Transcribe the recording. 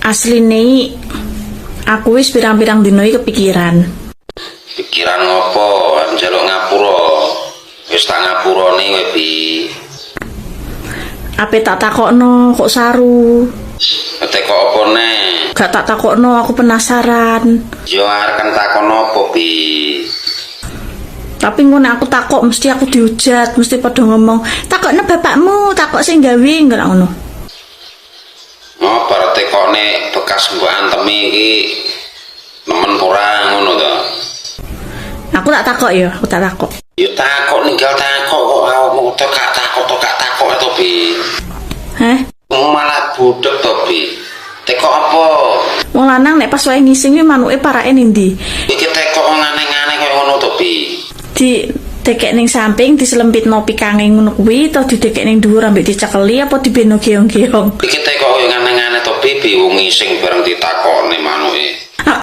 Asline aku wis pirang-pirang dino iki kepikiran. Pikiran ngopo? Njaluk ngapura. Wis tak ngapurane kowe Bi. Ape tak takokno kok saru? Teko apa neh? Gak tak takokno, aku penasaran. Yo arep kan takon apa Bi? Tapi ngono aku takok mesti aku dihujat, mesti padha ngomong, "Takokno bapakmu, takok sing gawe," ngono. Oh, bar tekone bekas mbok antemi iki nemen ora ngono to. Aku tak takok ya, aku tak takok. Ya takok ninggal takok kok awakmu to gak takok to Bi. Heh, Malah budek to Bi. Teko apa? wong lanang nek pas wae ngising iki manuke parake ning ndi? Iki teko ngane-ngane koyo ngono to Bi. Di dekek ning samping diselempitno pikange ngono kuwi to didekek ning dhuwur ambek dicekeli apa dibeno geong-geong? Iki teko koyo ngane-ngane to Bi, wong ngising bareng ditakoni